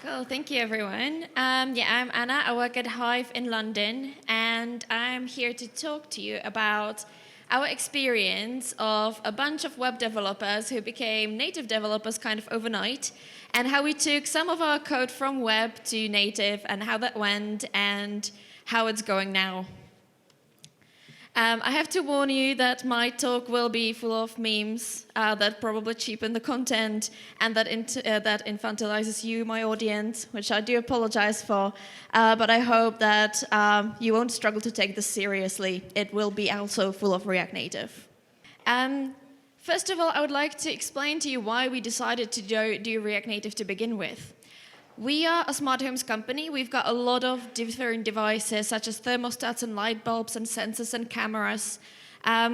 Cool, thank you everyone. Yeah, I'm Anna, I work at Hive in London, and I'm here to talk to you about our experience of a bunch of web developers who became native developers kind of overnight, and how we took some of our code from web to native, and how that went, and how it's going now. I have to warn you that my talk will be full of memes that probably cheapen the content and that infantilizes you, my audience, which I do apologize for. But I hope that you won't struggle to take this seriously. It will be also full of React Native. First of all, I would like to explain to you why we decided to do React Native to begin with. We are a smart homes company. We've got a lot of different devices, such as thermostats and light bulbs and sensors and cameras,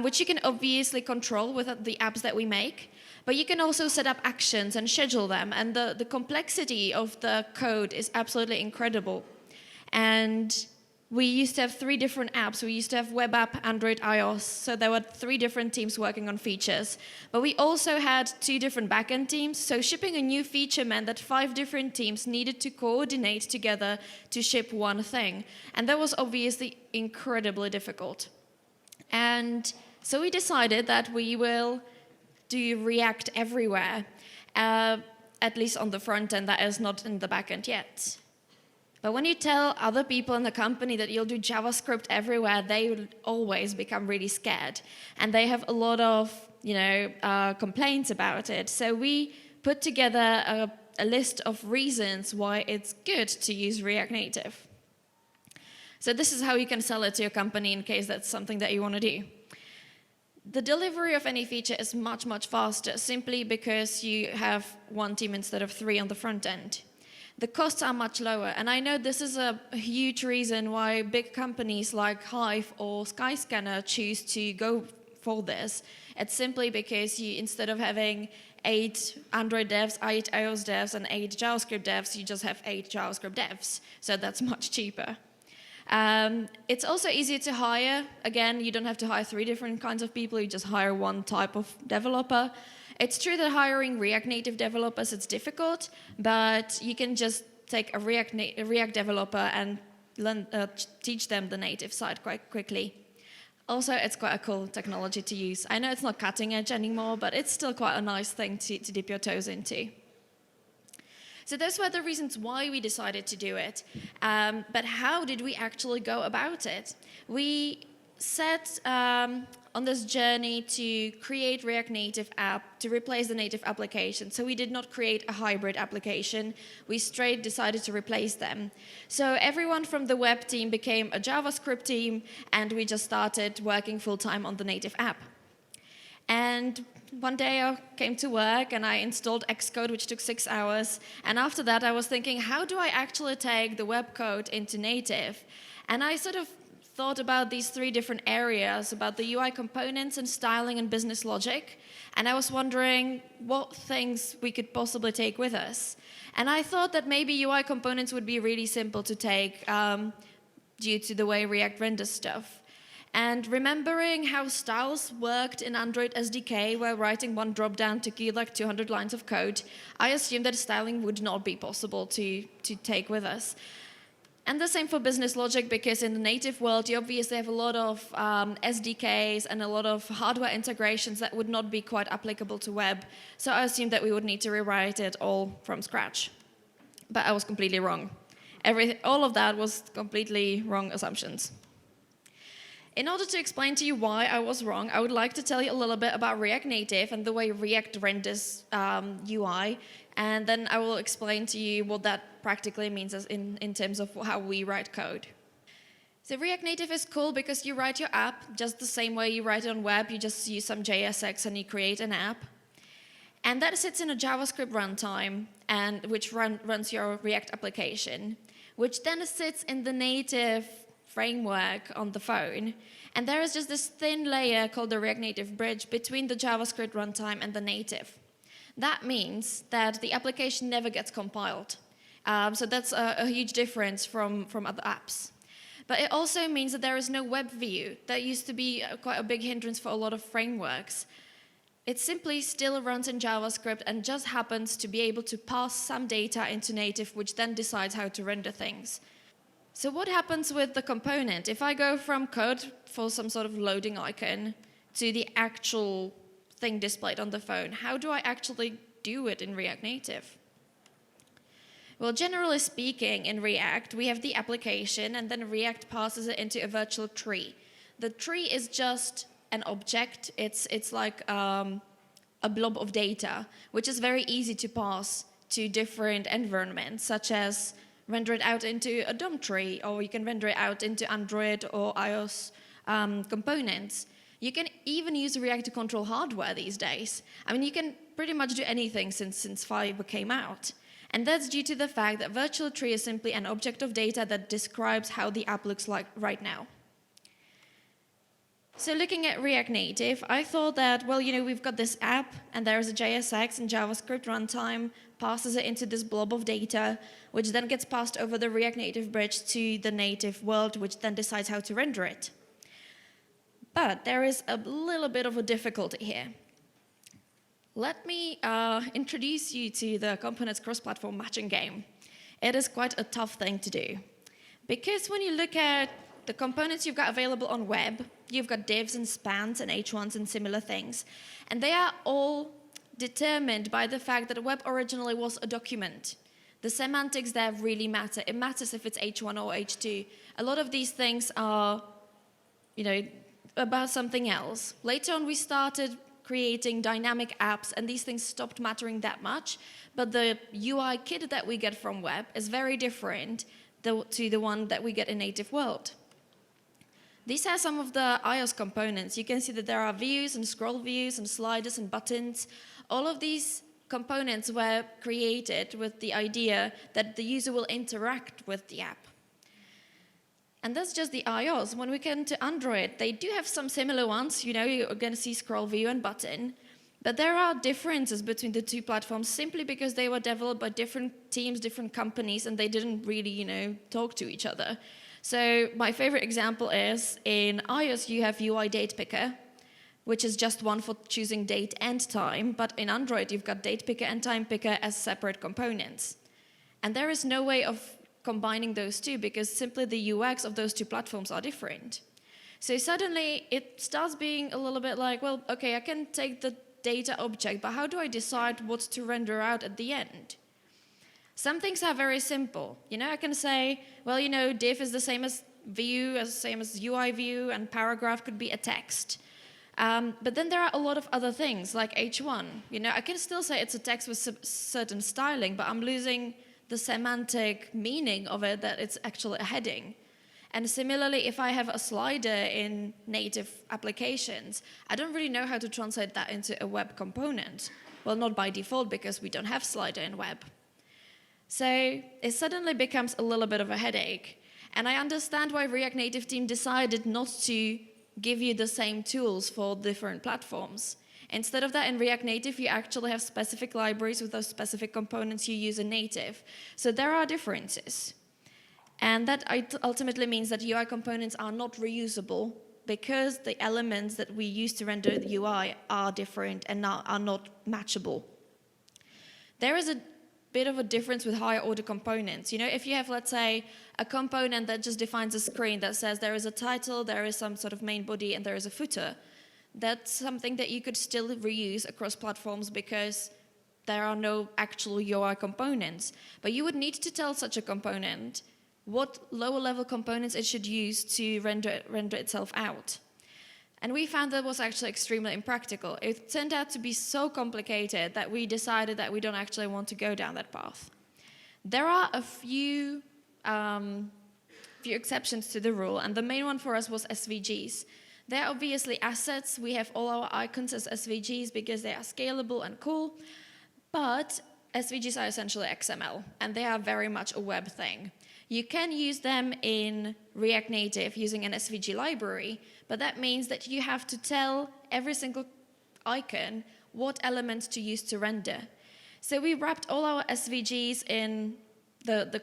which you can obviously control with the apps that we make. But you can also set up actions and schedule them. And the complexity of the code is absolutely incredible. And we used to have 3 different apps. We used to have web app, Android, iOS. So there were 3 different teams working on features. But we also had 2 different backend teams. So shipping a new feature meant that 5 different teams needed to coordinate together to ship one thing. And that was obviously incredibly difficult. And so we decided that we will do React everywhere, at least on the front end, that is not in the backend yet. But when you tell other people in the company that you'll do JavaScript everywhere, they will always become really scared. And they have a lot of, complaints about it. So we put together a list of reasons why it's good to use React Native. So this is how you can sell it to your company in case that's something that you want to do. The delivery of any feature is much, much faster, simply because you have 1 team instead of 3 on the front end. The costs are much lower, and I know this is a huge reason why big companies like Hive or Skyscanner choose to go for this. It's simply because instead of having 8 Android devs, 8 iOS devs, and 8 JavaScript devs, you just have 8 JavaScript devs, so that's much cheaper. It's also easier to hire. Again, you don't have to hire 3 different kinds of people, you just hire 1 type of developer. It's true that hiring React Native developers is difficult, but you can just take a React developer and teach them the native side quite quickly. Also, it's quite a cool technology to use. I know it's not cutting edge anymore, but it's still quite a nice thing to dip your toes into. So those were the reasons why we decided to do it. But how did we actually go about it? We set on this journey to create React Native app to replace the native application. So we did not create a hybrid application. We straight decided to replace them. So everyone from the web team became a JavaScript team, and we just started working full-time on the native app. And one day I came to work and I installed Xcode, which took 6 hours. And after that, I was thinking, how do I actually take the web code into native? And I sort of thought about these 3 different areas, about the UI components and styling and business logic. And I was wondering what things we could possibly take with us. And I thought that maybe UI components would be really simple to take due to the way React renders stuff. And remembering how styles worked in Android SDK, where writing 1 dropdown took you like 200 lines of code, I assumed that styling would not be possible to take with us. And the same for business logic, because in the native world, you obviously have a lot of SDKs and a lot of hardware integrations that would not be quite applicable to web. So I assumed that we would need to rewrite it all from scratch. But I was completely wrong. All of that was completely wrong assumptions. In order to explain to you why I was wrong, I would like to tell you a little bit about React Native and the way React renders UI. And then I will explain to you what that practically means in terms of how we write code. So React Native is cool because you write your app just the same way you write it on web. You just use some JSX and you create an app. And that sits in a JavaScript runtime, which runs your React application, which then sits in the native framework on the phone. And there is just this thin layer called the React Native bridge between the JavaScript runtime and the native. That means that the application never gets compiled. So that's a huge difference from other apps. But it also means that there is no web view. That used to be quite a big hindrance for a lot of frameworks. it simply still runs in JavaScript and just happens to be able to pass some data into native, which then decides how to render things. So what happens with the component? If I go from code for some sort of loading icon to the actual thing displayed on the phone, how do I actually do it in React Native? Well, generally speaking, in React, we have the application, and then React passes it into a virtual tree. The tree is just an object. It's like a blob of data, which is very easy to pass to different environments, such as render it out into a DOM tree, or you can render it out into Android or iOS components. You can even use React to control hardware these days. I mean, you can pretty much do anything since Fiber came out. And that's due to the fact that virtual tree is simply an object of data that describes how the app looks like right now. So looking at React Native, I thought that, well, we've got this app, and there's a JSX and JavaScript runtime, passes it into this blob of data, which then gets passed over the React Native bridge to the native world, which then decides how to render it. But there is a little bit of a difficulty here. Let me introduce you to the components cross-platform matching game. It is quite a tough thing to do. Because when you look at the components you've got available on web, you've got divs and spans and h1s and similar things. And they are all determined by the fact that web originally was a document. The semantics there really matter. It matters if it's h1 or h2. A lot of these things are, about something else. Later on, we started creating dynamic apps, and these things stopped mattering that much. But the UI kit that we get from web is very different to the one that we get in native world. These are some of the iOS components. You can see that there are views and scroll views and sliders and buttons. All of these components were created with the idea that the user will interact with the app. And that's just the iOS. When we come to Android, they do have some similar ones. You're going to see scroll view and button. But there are differences between the two platforms simply because they were developed by different teams, different companies, and they didn't really, talk to each other. So my favorite example is in iOS, you have UI date picker, which is just one for choosing date and time. But in Android, you've got date picker and time picker as separate components. And there is no way of combining those two because simply the UX of those two platforms are different. So suddenly it starts being a little bit like, well, okay, I can take the data object, but how do I decide what to render out at the end? Some things are very simple. I can say, well, div is the same as view, same as UI view, and paragraph could be a text. But then there are a lot of other things like h1. I can still say it's a text with certain styling, but I'm losing the semantic meaning of it that it's actually a heading. And similarly, if I have a slider in native applications, I don't really know how to translate that into a web component. Well, not by default because we don't have slider in web. So it suddenly becomes a little bit of a headache. And I understand why React Native team decided not to give you the same tools for different platforms. Instead of that, in React Native, you actually have specific libraries with those specific components you use in native. So there are differences. And that ultimately means that UI components are not reusable because the elements that we use to render the UI are different and are not matchable. There is a bit of a difference with higher order components. If you have, let's say, a component that just defines a screen that says there is a title, there is some sort of main body, and there is a footer, that's something that you could still reuse across platforms because there are no actual UI components. But you would need to tell such a component what lower level components it should use to render itself out. And we found that was actually extremely impractical. It turned out to be so complicated that we decided that we don't actually want to go down that path. There are a few exceptions to the rule, and the main one for us was SVGs. They're obviously assets. We have all our icons as SVGs because they are scalable and cool, but SVGs are essentially XML, and they are very much a web thing. You can use them in React Native using an SVG library, but that means that you have to tell every single icon what elements to use to render. So we wrapped all our SVGs in the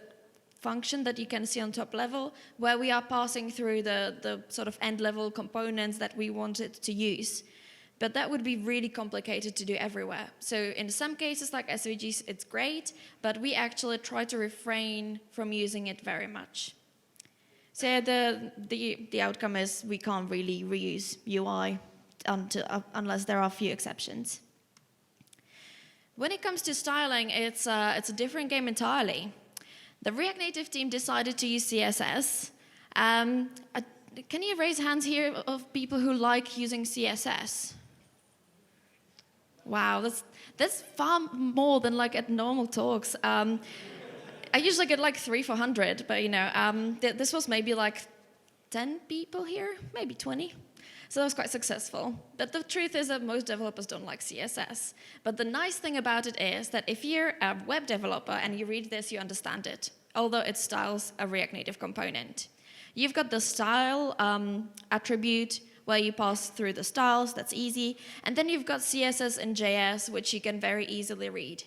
function that you can see on top level, where we are passing through the sort of end level components that we wanted to use. But that would be really complicated to do everywhere. So in some cases, like SVGs, it's great, but we actually try to refrain from using it very much. So the outcome is we can't really reuse UI unless there are a few exceptions. When it comes to styling, it's a different game entirely. The React Native team decided to use CSS. Can you raise hands here of people who like using CSS? Wow, that's far more than like at normal talks. I usually get like 300-400, but this was maybe like 10 people here, maybe 20. So that was quite successful. But the truth is that most developers don't like CSS. But the nice thing about it is that if you're a web developer and you read this, you understand it, although it styles a React Native component. You've got the style attribute where you pass through the styles, that's easy. And then you've got CSS and JS, which you can very easily read.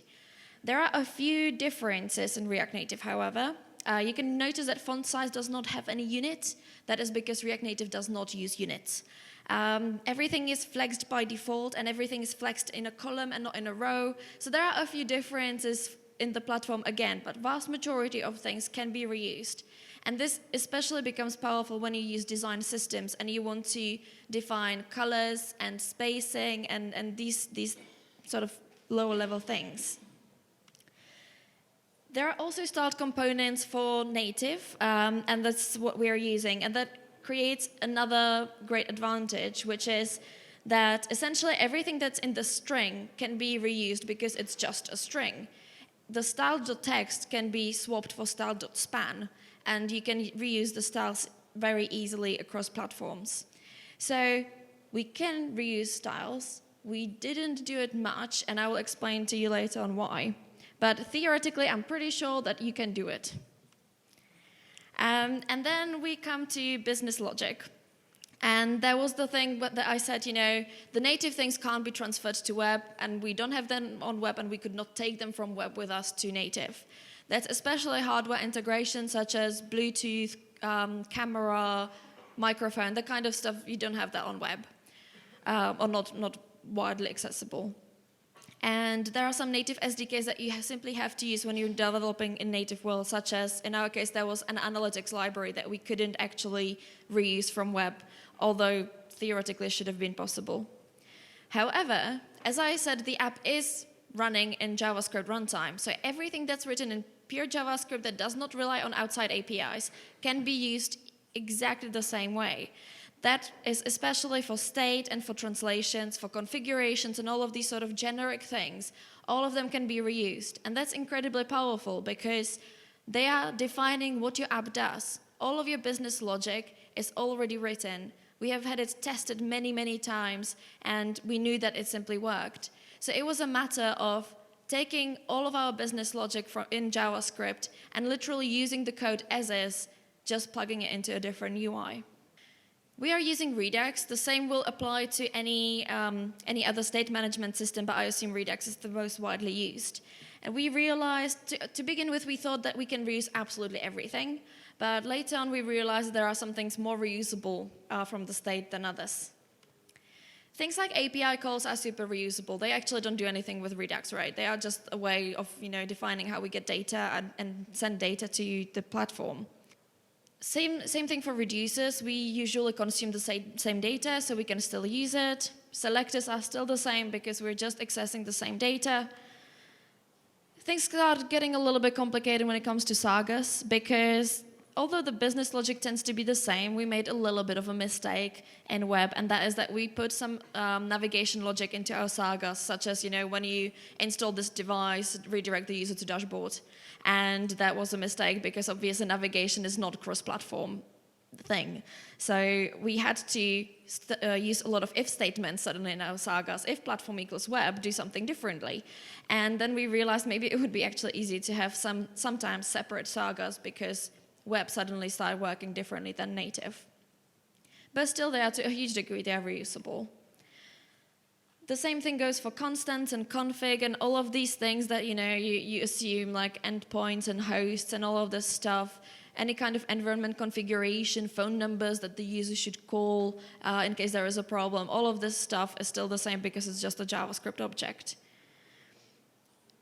There are a few differences in React Native, however. You can notice that font size does not have any unit. That is because React Native does not use units. Everything is flexed by default, and everything is flexed in a column and not in a row. So there are a few differences in the platform again, but vast majority of things can be reused. And this especially becomes powerful when you use design systems and you want to define colors and spacing and these sort of lower level things. There are also styled components for native, and that's what we are using. And that creates another great advantage, which is that essentially everything that's in the string can be reused because it's just a string. The style.text can be swapped for style.span, and you can reuse the styles very easily across platforms. So we can reuse styles. We didn't do it much, and I will explain to you later on why. But theoretically, I'm pretty sure that you can do it. And then we come to business logic. And that was the thing that I said, the native things can't be transferred to web, and we don't have them on web, and we could not take them from web with us to native. That's especially hardware integration, such as Bluetooth, camera, microphone, the kind of stuff, you don't have that on web, or not widely accessible. And there are some native SDKs that you simply have to use when you're developing in native world, such as, in our case, there was an analytics library that we couldn't actually reuse from web, although theoretically it should have been possible. However, as I said, the app is running in JavaScript runtime, so everything that's written in pure JavaScript that does not rely on outside APIs can be used exactly the same way. That is especially for state and for translations, for configurations and all of these sort of generic things. All of them can be reused. And that's incredibly powerful because they are defining what your app does. All of your business logic is already written. We have had it tested many, many times, and we knew that it simply worked. So it was a matter of taking all of our business logic in JavaScript and literally using the code as is, just plugging it into a different UI. We are using Redux. The same will apply to any other state management system, but I assume Redux is the most widely used. And we realized, to begin with, we thought that we can reuse absolutely everything, but later on we realized there are some things more reusable from the state than others. Things like API calls are super reusable. They actually don't do anything with Redux, right? They are just a way of defining how we get data and send data to the platform. Same thing for reducers. We usually consume the same data, so we can still use it. Selectors are still the same because we're just accessing the same data. Things start getting a little bit complicated when it comes to sagas because although the business logic tends to be the same, we made a little bit of a mistake in web, and that is that we put some navigation logic into our sagas, such as, when you install this device, redirect the user to dashboard. And that was a mistake because obviously navigation is not a cross-platform thing. So we had to use a lot of if statements suddenly in our sagas. If platform equals web, do something differently. And then we realized maybe it would be actually easy to have sometimes separate sagas because web suddenly started working differently than native. But still, they are to a huge degree, they are reusable. The same thing goes for constants and config and all of these things that you assume, like endpoints and hosts and all of this stuff. any kind of environment configuration, phone numbers that the user should call in case there is a problem. All of this stuff is still the same because it's just a JavaScript object.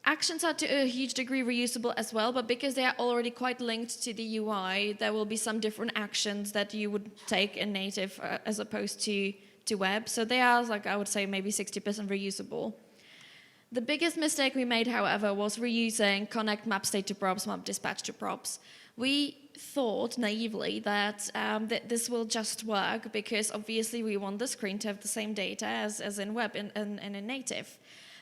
Actions are to a huge degree reusable as well, but because they are already quite linked to the UI, there will be some different actions that you would take in native as opposed to web. So they are, like I would say, maybe 60% reusable. The biggest mistake we made, however, was reusing connect map state to props, map dispatch to props. We thought naively that this will just work because obviously we want the screen to have the same data as in web and in native.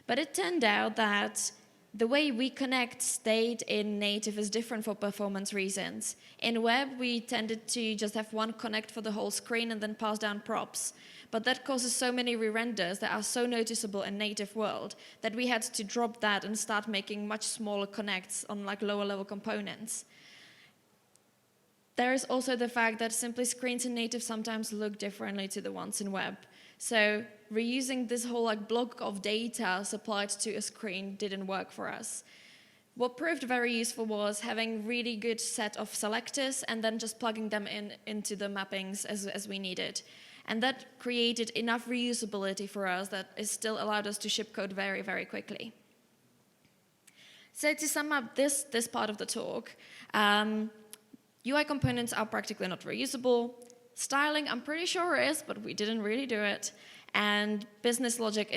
But it turned out that the way we connect state in native is different for performance reasons. In web, we tended to just have one connect for the whole screen and then pass down props. But that causes so many re-renders that are so noticeable in native world that we had to drop that and start making much smaller connects on like lower level components. There is also the fact that simply screens in native sometimes look differently to the ones in web. So reusing this whole like block of data supplied to a screen didn't work for us. What proved very useful was having really good set of selectors and then just plugging them into the mappings as we needed. And that created enough reusability for us that it still allowed us to ship code very, very quickly. So to sum up this part of the talk, UI components are practically not reusable. Styling, I'm pretty sure is, but we didn't really do it. And business logic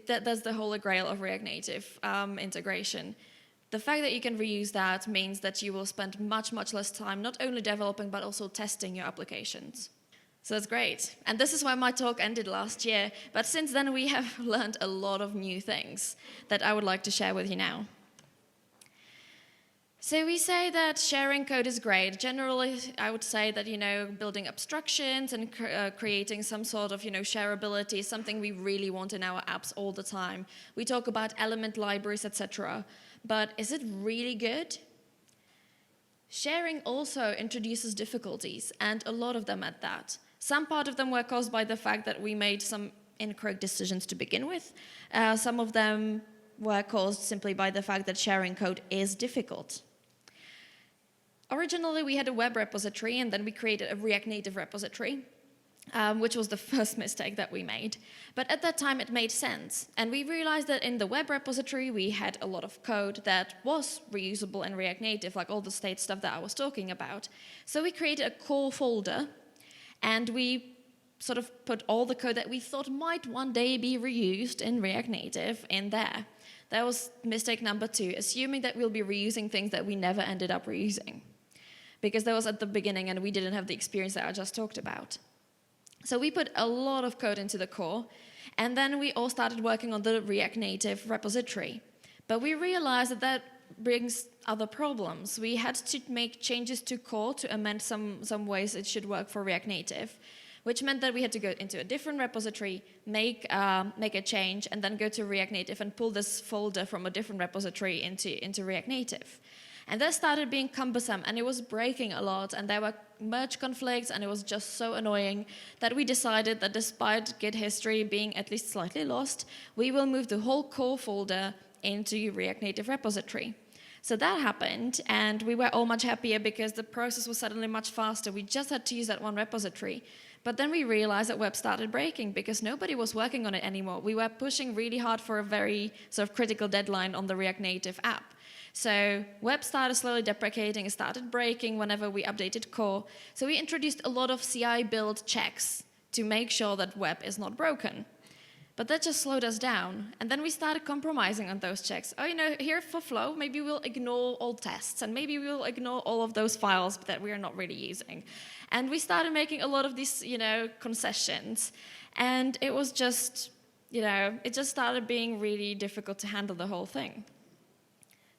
that's the holy grail of React Native integration. The fact that you can reuse that means that you will spend much, much less time not only developing, but also testing your applications. So that's great. And this is why my talk ended last year. But since then, we have learned a lot of new things that I would like to share with you now. So we say that sharing code is great. Generally, I would say that, building abstractions and creating some sort of, shareability is something we really want in our apps all the time. We talk about element libraries, etc. But is it really good? Sharing also introduces difficulties, and a lot of them at that. Some part of them were caused by the fact that we made some incorrect decisions to begin with. Some of them were caused simply by the fact that sharing code is difficult. Originally, we had a web repository, and then we created a React Native repository, which was the first mistake that we made. But at that time, it made sense. And we realized that in the web repository, we had a lot of code that was reusable in React Native, like all the state stuff that I was talking about. So we created a core folder, and we sort of put all the code that we thought might one day be reused in React Native in there. That was mistake number 2, assuming that we'll be reusing things that we never ended up reusing. Because that was at the beginning and we didn't have the experience that I just talked about. So we put a lot of code into the core, and then we all started working on the React Native repository. But we realized that that brings other problems. We had to make changes to core to amend some ways it should work for React Native, which meant that we had to go into a different repository, make a change, and then go to React Native and pull this folder from a different repository into React Native. And that started being cumbersome, and it was breaking a lot, and there were merge conflicts, and it was just so annoying that we decided that despite Git history being at least slightly lost, we will move the whole core folder into React Native repository. So that happened, and we were all much happier because the process was suddenly much faster. We just had to use that one repository. But then we realized that web started breaking because nobody was working on it anymore. We were pushing really hard for a very sort of critical deadline on the React Native app. So web started slowly deprecating, it started breaking whenever we updated core. So we introduced a lot of CI build checks to make sure that web is not broken. But that just slowed us down. And then we started compromising on those checks. Oh, here for flow, maybe we'll ignore all tests, and maybe we'll ignore all of those files that we are not really using. And we started making a lot of these, concessions. And it was just, it just started being really difficult to handle the whole thing.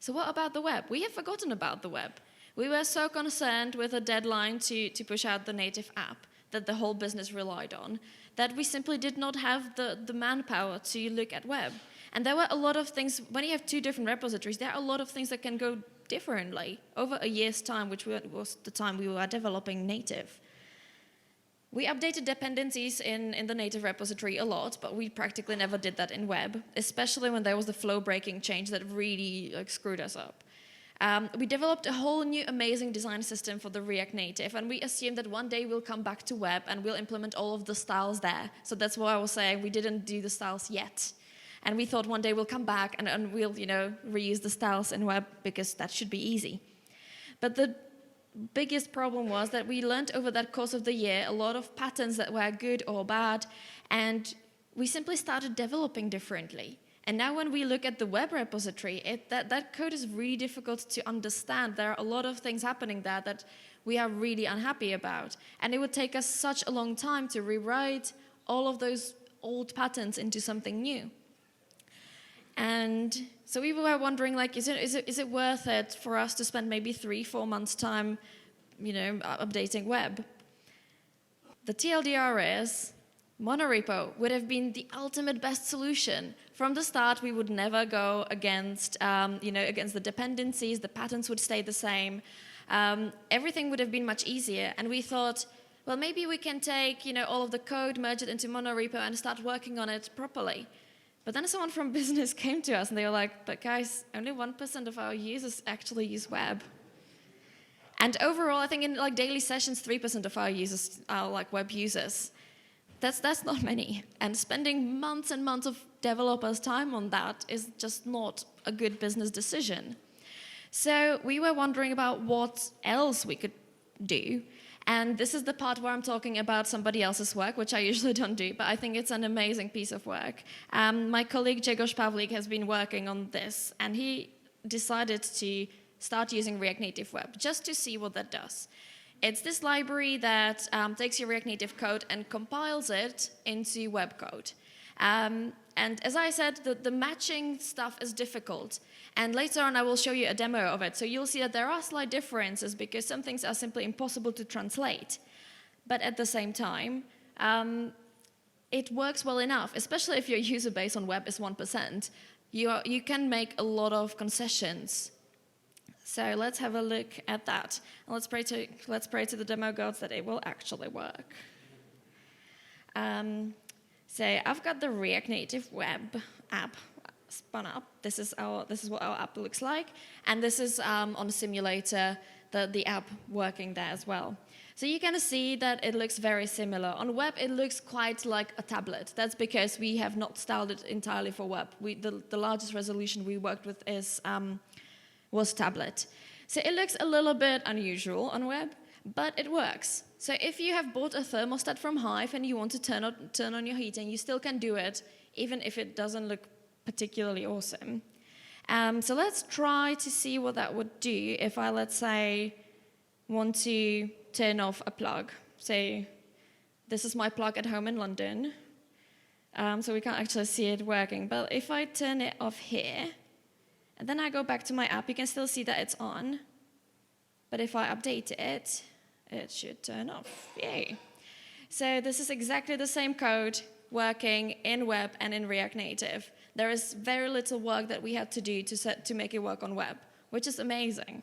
So what about the web? We have forgotten about the web. We were so concerned with a deadline to push out the native app that the whole business relied on, that we simply did not have the manpower to look at web. And there were a lot of things, when you have 2 different repositories, there are a lot of things that can go differently over a year's time, which was the time we were developing native. We updated dependencies in the native repository a lot, but we practically never did that in web, especially when there was the flow breaking change that really screwed us up. We developed a whole new amazing design system for the React Native, and we assumed that one day we'll come back to web and we'll implement all of the styles there. So that's why I was saying we didn't do the styles yet. And we thought one day we'll come back and we'll, reuse the styles in web because that should be easy. But the biggest problem was that we learned over that course of the year a lot of patterns that were good or bad, and we simply started developing differently. And now when we look at the web repository, that code is really difficult to understand. There are a lot of things happening there that we are really unhappy about. And it would take us such a long time to rewrite all of those old patterns into something new. And so we were wondering, like, is it worth it for us to spend maybe 3-4 months' time, updating web? The TLDR is monorepo would have been the ultimate best solution. From the start, we would never go against, against the dependencies. The patterns would stay the same. Everything would have been much easier. And we thought, well, maybe we can take, all of the code, merge it into monorepo, and start working on it properly. But then someone from business came to us and they were like, but guys, only 1% of our users actually use web. And overall, I think in like daily sessions, 3% of our users are like web users. That's not many. And spending months and months of developers' time on that is just not a good business decision. So we were wondering about what else we could do. And this is the part where I'm talking about somebody else's work, which I usually don't do, but I think it's an amazing piece of work. My colleague Grzegorz Pawlik has been working on this, and he decided to start using React Native Web just to see what that does. It's this library that takes your React Native code and compiles it into web code. And as I said, the matching stuff is difficult. And later on, I will show you a demo of it. So you'll see that there are slight differences because some things are simply impossible to translate. But at the same time, it works well enough, especially if your user base on web is 1%. You can make a lot of concessions. So let's have a look at that. And let's pray to the demo gods that it will actually work. So I've got the React Native Web app spun up. This is what our app looks like, and this is on a simulator the app working there as well. So you can see that it looks very similar. On web, it looks quite like a tablet. That's because we have not styled it entirely for web. The largest resolution we worked with was tablet. So it looks a little bit unusual on web, but it works. So if you have bought a thermostat from Hive and you want to turn on your heating, you still can do it, even if it doesn't look particularly awesome. So let's try to see what that would do if I, let's say, want to turn off a plug. Say, this is my plug at home in London. So we can't actually see it working. But if I turn it off here, and then I go back to my app, you can still see that it's on. But if I update it, it should turn off. Yay. So this is exactly the same code working in web and in React Native. There is very little work that we had to do to make it work on web, which is amazing.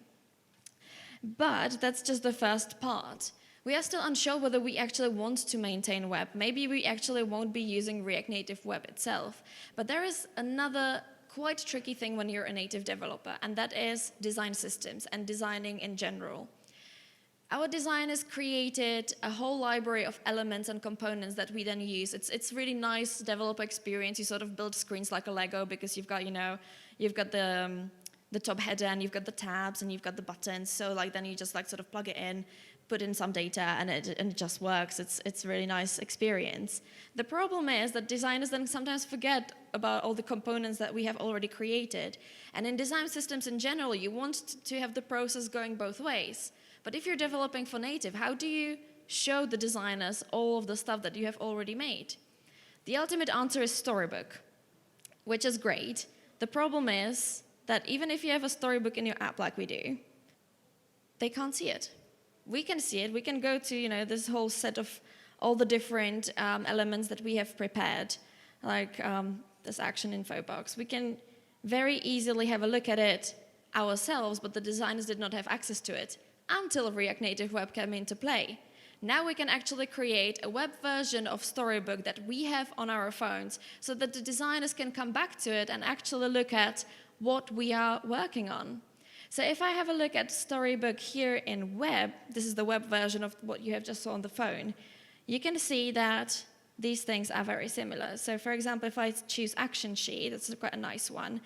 But that's just the first part. We are still unsure whether we actually want to maintain web. Maybe we actually won't be using React Native Web itself. But there is another quite tricky thing when you're a native developer, and that is design systems and designing in general. Our designers created a whole library of elements and components that we then use. It's really nice developer experience. You sort of build screens like a Lego because you've got the top header and you've got the tabs and you've got the buttons. So like then you just like sort of plug it in, put in some data, and it just works. It's a really nice experience. The problem is that designers then sometimes forget about all the components that we have already created. And in design systems in general, you want to have the process going both ways. But if you're developing for native, how do you show the designers all of the stuff that you have already made? The ultimate answer is Storybook, which is great. The problem is that even if you have a storybook in your app like we do, they can't see it. We can see it. We can go to this whole set of all the different elements that we have prepared, like this action info box. We can very easily have a look at it ourselves, but the designers did not have access to it until React Native Web came into play. Now we can actually create a web version of Storybook that we have on our phones so that the designers can come back to it and actually look at what we are working on. So if I have a look at Storybook here in web, this is the web version of what you have just saw on the phone, you can see that these things are very similar. So for example, if I choose Action Sheet, that's quite a nice one,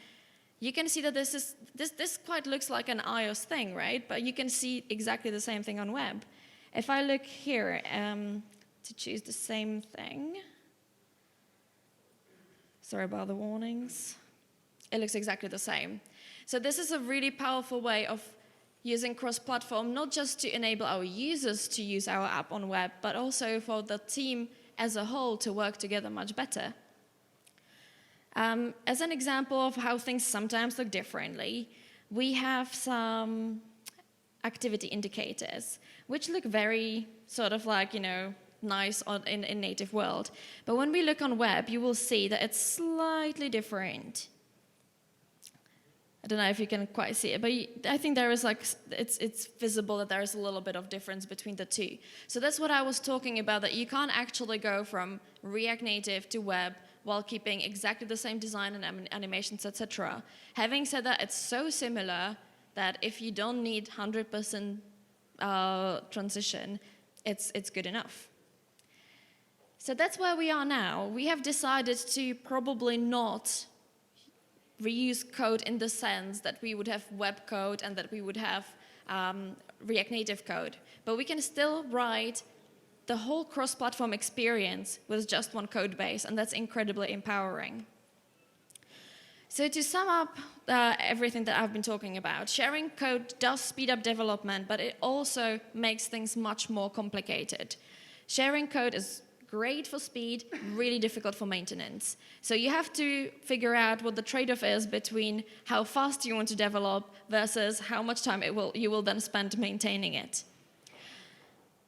you can see that this quite looks like an iOS thing, right? But you can see exactly the same thing on web. If I look here to choose the same thing, sorry about the warnings, it looks exactly the same. So this is a really powerful way of using cross-platform, not just to enable our users to use our app on web, but also for the team as a whole to work together much better. As an example of how things sometimes look differently, we have some activity indicators, which look very sort of like, nice in native world. But when we look on web, you will see that it's slightly different. I don't know if you can quite see it, but I think there is it's visible that there is a little bit of difference between the two. So that's what I was talking about, that you can't actually go from React Native to web while keeping exactly the same design and animations, etc. Having said that, it's so similar that if you don't need 100% transition, it's good enough. So that's where we are now. We have decided to probably not reuse code in the sense that we would have web code and that we would have React Native code. But we can still write the whole cross-platform experience with just one code base, and that's incredibly empowering. So to sum up everything that I've been talking about, sharing code does speed up development, but it also makes things much more complicated. Sharing code is great for speed, really difficult for maintenance. So you have to figure out what the trade-off is between how fast you want to develop versus how much time you will then spend maintaining it.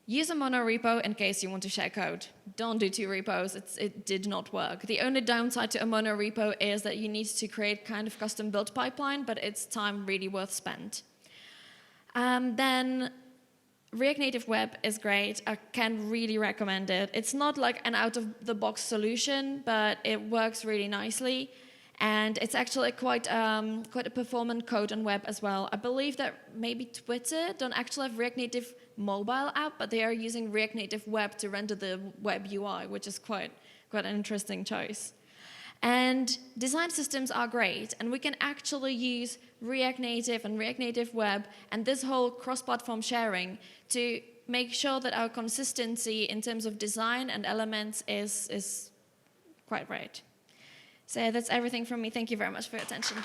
Use a monorepo in case you want to share code. Don't do two repos, it did not work. The only downside to a monorepo is that you need to create kind of custom build pipeline, but it's time really worth spent. Then React Native Web is great. I can really recommend it. It's not like an out-of-the-box solution, but it works really nicely. And it's actually quite a performant code on web as well. I believe that maybe Twitter don't actually have React Native mobile app, but they are using React Native Web to render the web UI, which is quite an interesting choice. And design systems are great, and we can actually use React Native and React Native Web and this whole cross-platform sharing to make sure that our consistency in terms of design and elements is quite right. So that's everything from me. Thank you very much for your attention.